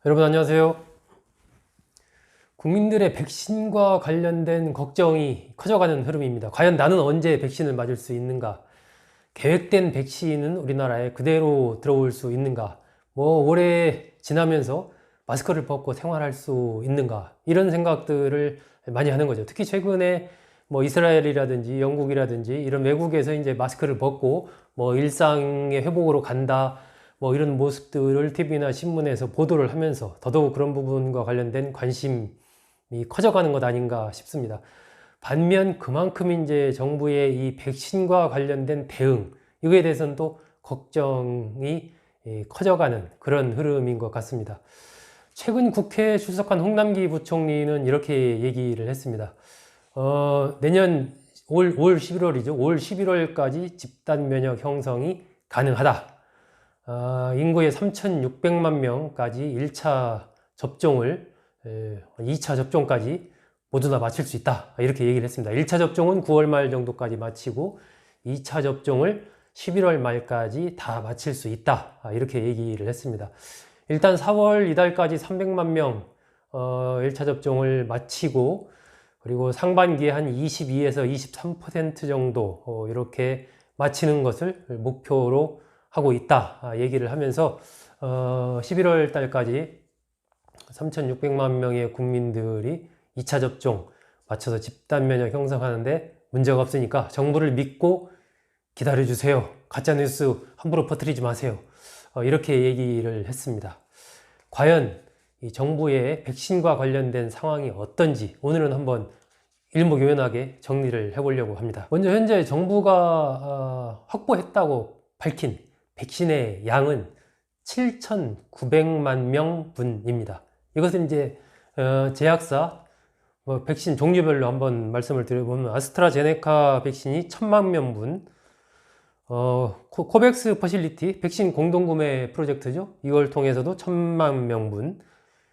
여러분 안녕하세요. 국민들의 백신과 관련된 걱정이 커져가는 흐름입니다. 과연 나는 언제 백신을 맞을 수 있는가? 계획된 백신은 우리나라에 그대로 들어올 수 있는가? 올해 지나면서 마스크를 벗고 생활할 수 있는가? 이런 생각들을 많이 하는 거죠. 특히 최근에 이스라엘이라든지 영국이라든지 이런 외국에서 이제 마스크를 벗고 일상의 회복으로 간다. 이런 모습들을 TV나 신문에서 보도를 하면서 더더욱 그런 부분과 관련된 관심이 커져가는 것 아닌가 싶습니다. 반면 그만큼 이제 정부의 이 백신과 관련된 대응, 이거에 대해서는 또 걱정이 커져가는 그런 흐름인 것 같습니다. 최근 국회에 출석한 홍남기 부총리는 이렇게 얘기를 했습니다. 내년 올 11월이죠. 올 11월까지 집단 면역 형성이 가능하다. 인구의 3,600만 명까지 1차 접종을 2차 접종까지 모두 다 마칠 수 있다. 이렇게 얘기를 했습니다. 1차 접종은 9월 말 정도까지 마치고 2차 접종을 11월 말까지 다 마칠 수 있다. 이렇게 얘기를 했습니다. 일단 4월 이달까지 300만 명 1차 접종을 마치고 그리고 상반기에 한 22에서 23% 정도 이렇게 마치는 것을 목표로 하고 있다 얘기를 하면서 11월 달까지 3,600만 명의 국민들이 2차 접종 맞춰서 집단 면역 형성하는데 문제가 없으니까 정부를 믿고 기다려주세요. 가짜뉴스 함부로 퍼뜨리지 마세요. 이렇게 얘기를 했습니다. 과연 이 정부의 백신과 관련된 상황이 어떤지 오늘은 한번 일목요연하게 정리를 해보려고 합니다. 먼저 현재 정부가 확보했다고 밝힌 백신의 양은 7,900만 명분입니다. 이것은 이제 제약사 백신 종류별로 한번 말씀을 드려보면 아스트라제네카 백신이 1,000만 명분, 코백스 퍼실리티 백신 공동구매 프로젝트죠. 이걸 통해서도 1,000만 명분,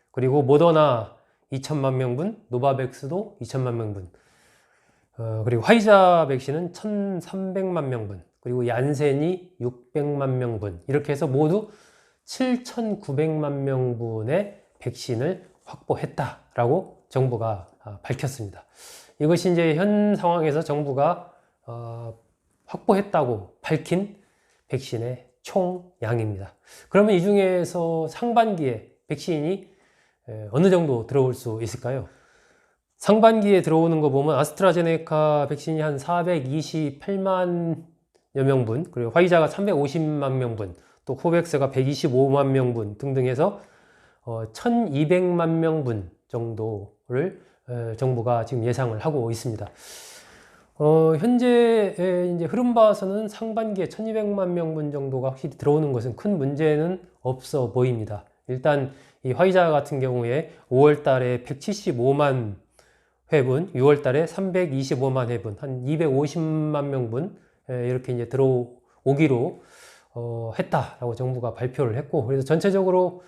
그리고 모더나 2,000만 명분, 노바백스도 2,000만 명분, 그리고 화이자 백신은 1,300만 명분, 그리고 얀센이 600만 명분, 이렇게 해서 모두 7,900만 명분의 백신을 확보했다라고 정부가 밝혔습니다. 이것이 이제 현 상황에서 정부가 확보했다고 밝힌 백신의 총량입니다. 그러면 이 중에서 상반기에 백신이 어느 정도 들어올 수 있을까요? 상반기에 들어오는 거 보면 아스트라제네카 백신이 한 428만 여 명분, 그리고 화이자가 350만 명분, 또 코백스가 125만 명분 등등 해서 1200만 명분 정도를 정부가 지금 예상을 하고 있습니다. 현재 이제 흐름 봐서는 상반기에 1200만 명분 정도가 확실히 들어오는 것은 큰 문제는 없어 보입니다. 일단 이 화이자 같은 경우에 5월 달에 175만 회분, 6월 달에 325만 회분, 한 250만 명분 이렇게 이제 들어오기로 했다라고 정부가 발표를 했고, 그래서 전체적으로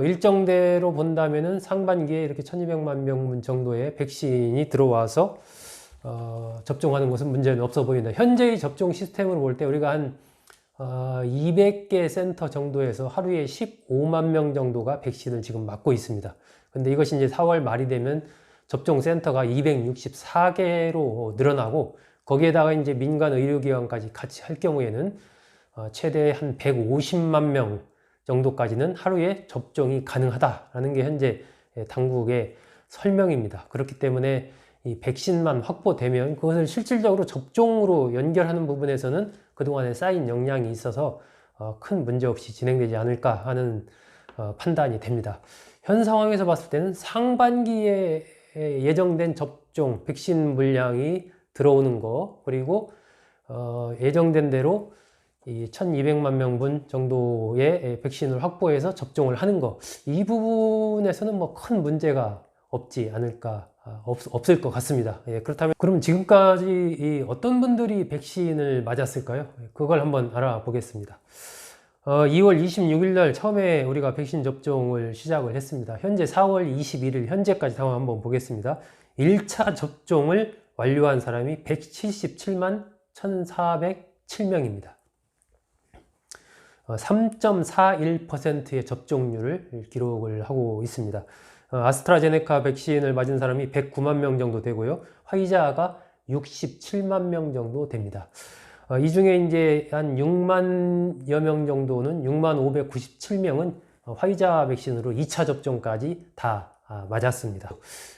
일정대로 본다면은 상반기에 이렇게 1200만 명분 정도의 백신이 들어와서 접종하는 것은 문제는 없어 보인다. 현재의 접종 시스템으로 볼 때 우리가 한 200개 센터 정도에서 하루에 15만 명 정도가 백신을 지금 맞고 있습니다. 근데 이것이 이제 4월 말이 되면 접종 센터가 264개로 늘어나고, 거기에다가 이제 민간 의료기관까지 같이 할 경우에는 최대 한 150만 명 정도까지는 하루에 접종이 가능하다라는 게 현재 당국의 설명입니다. 그렇기 때문에 이 백신만 확보되면 그것을 실질적으로 접종으로 연결하는 부분에서는 그동안에 쌓인 역량이 있어서 큰 문제 없이 진행되지 않을까 하는 판단이 됩니다. 현 상황에서 봤을 때는 상반기에 예정된 접종 백신 물량이 들어오는 거, 그리고 예정된 대로 이 1200만 명분 정도의 백신을 확보해서 접종을 하는 거, 이 부분에서는 큰 문제가 없지 않을까, 없을 것 같습니다. 그렇다면 그럼 지금까지 어떤 분들이 백신을 맞았을까요? 그걸 한번 알아보겠습니다. 2월 26일 날 처음에 우리가 백신 접종을 시작을 했습니다. 현재 4월 21일 현재까지 상황 한번 보겠습니다. 1차 접종을 완료한 사람이 177만 1,407명입니다. 3.41%의 접종률을 기록을 하고 있습니다. 아스트라제네카 백신을 맞은 사람이 109만 명 정도 되고요. 화이자가 67만 명 정도 됩니다. 이 중에 이제 한 6만여 명 정도는 6만 597명은 화이자 백신으로 2차 접종까지 다 맞았습니다.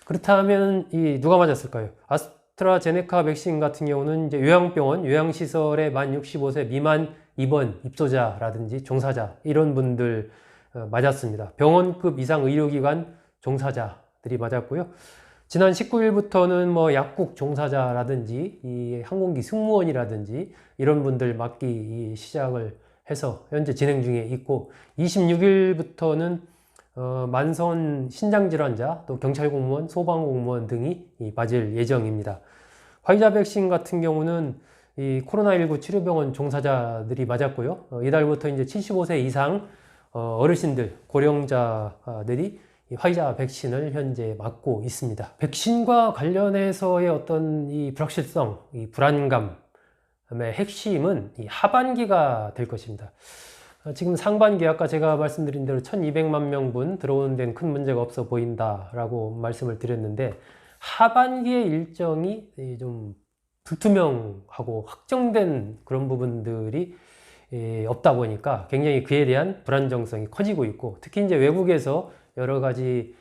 그렇다면 누가 맞았을까요? 아스트라제네카 백신 같은 경우는 이제 요양병원, 요양시설의 만 65세 미만 입원 입소자라든지 종사자 이런 분들 맞았습니다. 병원급 이상 의료기관 종사자들이 맞았고요. 지난 19일부터는 뭐 약국 종사자라든지 이 항공기 승무원이라든지 이런 분들 맞기 시작을 해서 현재 진행 중에 있고, 26일부터는 만성 신장질환자, 또 경찰공무원, 소방공무원 등이 맞을 예정입니다. 화이자 백신 같은 경우는 이 코로나19 치료병원 종사자들이 맞았고요. 이달부터 이제 75세 이상 어르신들, 고령자들이 이 화이자 백신을 현재 맞고 있습니다. 백신과 관련해서의 어떤 이 불확실성, 이 불안감의 핵심은 이 하반기가 될 것입니다. 지금 상반기 아까 제가 말씀드린 대로 1200만 명분 들어오는 데는 큰 문제가 없어 보인다라고 말씀을 드렸는데, 하반기의 일정이 좀 불투명하고 확정된 그런 부분들이 없다 보니까 굉장히 그에 대한 불안정성이 커지고 있고, 특히 이제 외국에서 여러 가지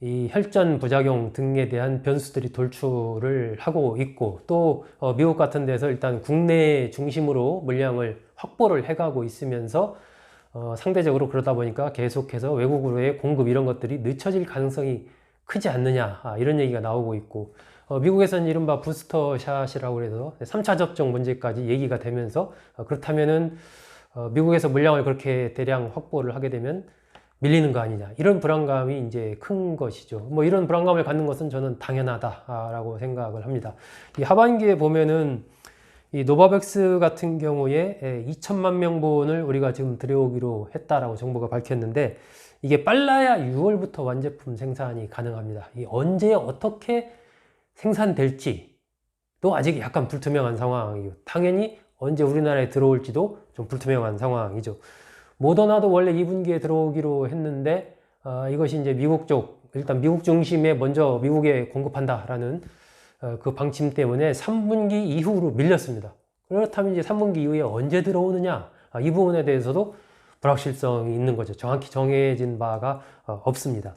이 혈전 부작용 등에 대한 변수들이 돌출을 하고 있고, 또 미국 같은 데서 일단 국내 중심으로 물량을 확보를 해가고 있으면서 상대적으로 그러다 보니까 계속해서 외국으로의 공급 이런 것들이 늦춰질 가능성이 크지 않느냐, 이런 얘기가 나오고 있고, 미국에서는 이른바 부스터샷이라고 해서 3차 접종 문제까지 얘기가 되면서 그렇다면은 미국에서 물량을 그렇게 대량 확보를 하게 되면 밀리는 거 아니냐, 이런 불안감이 이제 큰 것이죠. 뭐 이런 불안감을 갖는 것은 저는 당연하다라고 생각을 합니다. 이 하반기에 보면은 이 노바백스 같은 경우에 2천만 명분을 우리가 지금 들여오기로 했다라고 정부가 밝혔는데, 이게 빨라야 6월부터 완제품 생산이 가능합니다. 이 언제 어떻게 생산될지도 아직 약간 불투명한 상황이고, 당연히 언제 우리나라에 들어올지도 좀 불투명한 상황이죠. 모더나도 원래 2분기에 들어오기로 했는데 이것이 이제 미국 쪽, 일단 미국 중심에 먼저 미국에 공급한다라는 그 방침 때문에 3분기 이후로 밀렸습니다. 그렇다면 이제 3분기 이후에 언제 들어오느냐, 이 부분에 대해서도 불확실성이 있는 거죠. 정확히 정해진 바가 없습니다.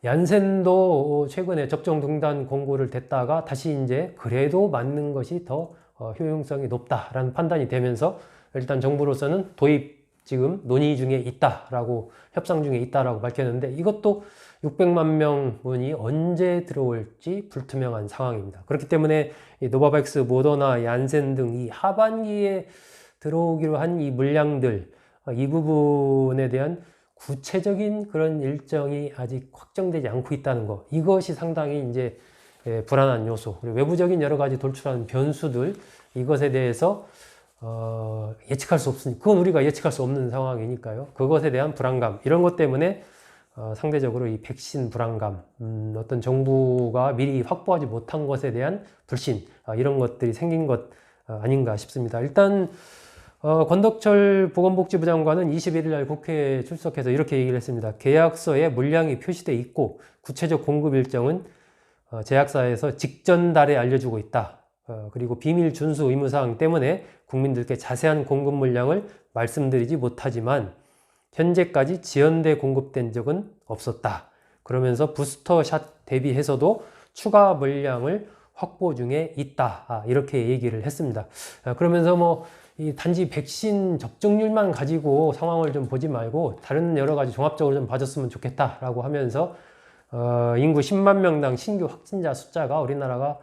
얀센도 최근에 접종 중단 공고를 댔다가 다시 이제 그래도 맞는 것이 더 효용성이 높다라는 판단이 되면서 일단 정부로서는 도입 지금 논의 중에 있다라고, 협상 중에 있다라고 밝혔는데, 이것도 600만 명분이 언제 들어올지 불투명한 상황입니다. 그렇기 때문에 이 노바백스, 모더나, 얀센 등 이 하반기에 들어오기로 한 이 물량들, 이 부분에 대한 구체적인 그런 일정이 아직 확정되지 않고 있다는 것, 이것이 상당히 이제 불안한 요소, 그리고 외부적인 여러 가지 돌출하는 변수들, 이것에 대해서 예측할 수 없으니, 그건 우리가 예측할 수 없는 상황이니까요. 그것에 대한 불안감, 이런 것 때문에 상대적으로 이 백신 불안감, 어떤 정부가 미리 확보하지 못한 것에 대한 불신, 이런 것들이 생긴 것 아닌가 싶습니다. 일단 권덕철 보건복지부 장관은 21일 날 국회에 출석해서 이렇게 얘기를 했습니다. 계약서에 물량이 표시되어 있고 구체적 공급 일정은 제약사에서 직전 달에 알려주고 있다. 그리고 비밀 준수 의무사항 때문에 국민들께 자세한 공급 물량을 말씀드리지 못하지만 현재까지 지연돼 공급된 적은 없었다. 그러면서 부스터샷 대비해서도 추가 물량을 확보 중에 있다. 이렇게 얘기를 했습니다. 그러면서 뭐 단지 백신 접종률만 가지고 상황을 좀 보지 말고 다른 여러 가지 종합적으로 좀 봐줬으면 좋겠다라고 하면서 인구 10만 명당 신규 확진자 숫자가 우리나라가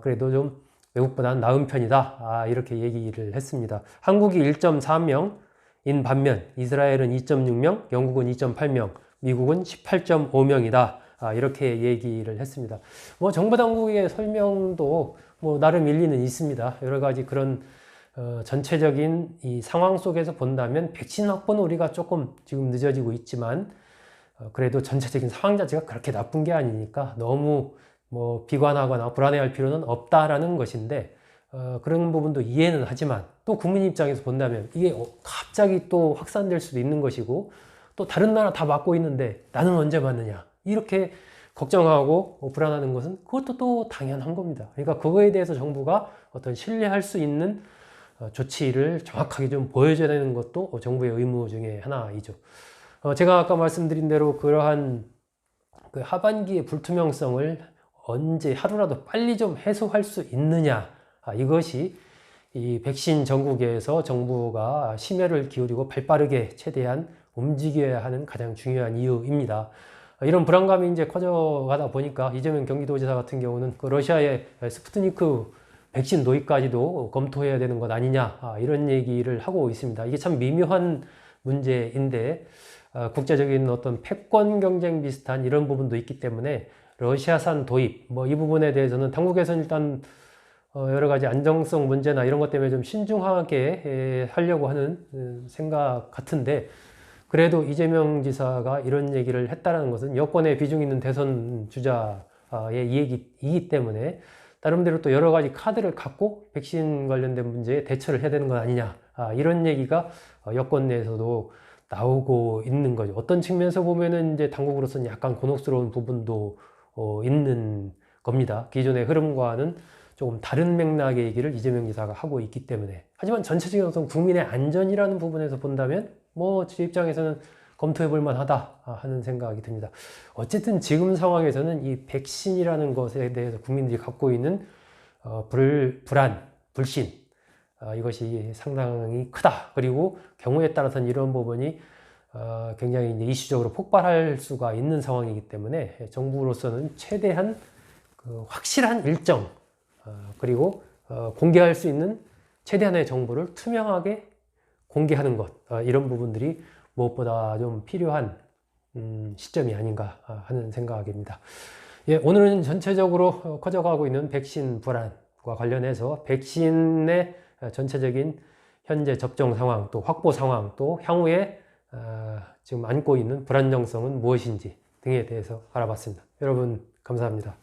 그래도 좀 외국보다는 나은 편이다. 이렇게 얘기를 했습니다. 한국이 1.4명인 반면 이스라엘은 2.6명, 영국은 2.8명, 미국은 18.5명이다. 이렇게 얘기를 했습니다. 뭐 정부 당국의 설명도 뭐 나름 일리는 있습니다. 여러 가지 그런 전체적인 이 상황 속에서 본다면 백신 확보는 우리가 조금 지금 늦어지고 있지만 그래도 전체적인 상황 자체가 그렇게 나쁜 게 아니니까 너무 뭐 비관하거나 불안해할 필요는 없다라는 것인데, 그런 부분도 이해는 하지만 또 국민 입장에서 본다면 이게 갑자기 또 확산될 수도 있는 것이고 또 다른 나라 다 맞고 있는데 나는 언제 맞느냐 이렇게 걱정하고 불안하는 것은 그것도 또 당연한 겁니다. 그러니까 그거에 대해서 정부가 어떤 신뢰할 수 있는 조치를 정확하게 좀 보여줘야 되는 것도 정부의 의무 중에 하나이죠. 제가 아까 말씀드린 대로 그러한 그 하반기의 불투명성을 언제 하루라도 빨리 좀 해소할 수 있느냐, 이것이 이 백신 전국에서 정부가 심혈을 기울이고 발빠르게 최대한 움직여야 하는 가장 중요한 이유입니다. 이런 불안감이 이제 커져가다 보니까 이재명 경기도지사 같은 경우는 그 러시아의 스푸트니크 백신 도입까지도 검토해야 되는 것 아니냐, 이런 얘기를 하고 있습니다. 이게 참 미묘한 문제인데 국제적인 어떤 패권 경쟁 비슷한 이런 부분도 있기 때문에 러시아산 도입 이 부분에 대해서는 당국에서는 일단 여러 가지 안정성 문제나 이런 것 때문에 좀 신중하게 하려고 하는 생각 같은데 그래도 이재명 지사가 이런 얘기를 했다는 것은 여권에 비중 있는 대선 주자의 얘기이기 때문에 나름대로 또 여러 가지 카드를 갖고 백신 관련된 문제에 대처를 해야 되는 것 아니냐, 이런 얘기가 여권 내에서도 나오고 있는 거죠. 어떤 측면에서 보면은 이제 당국으로서는 약간 곤혹스러운 부분도 있는 겁니다. 기존의 흐름과는 조금 다른 맥락의 얘기를 이재명 지사가 하고 있기 때문에. 하지만 전체적인 어떤 국민의 안전이라는 부분에서 본다면 제 입장에서는 검토해 볼 만하다 하는 생각이 듭니다. 어쨌든 지금 상황에서는 이 백신이라는 것에 대해서 국민들이 갖고 있는 불안, 불신, 이것이 상당히 크다. 그리고 경우에 따라서는 이런 부분이 굉장히 이제 이슈적으로 폭발할 수가 있는 상황이기 때문에 정부로서는 최대한 그 확실한 일정, 그리고 공개할 수 있는 최대한의 정보를 투명하게 공개하는 것, 이런 부분들이 무엇보다 좀 필요한 시점이 아닌가 하는 생각입니다. 예, 오늘은 전체적으로 커져가고 있는 백신 불안과 관련해서 백신의 전체적인 현재 접종 상황, 또 확보 상황, 또 향후에 지금 안고 있는 불안정성은 무엇인지 등에 대해서 알아봤습니다. 여러분 감사합니다.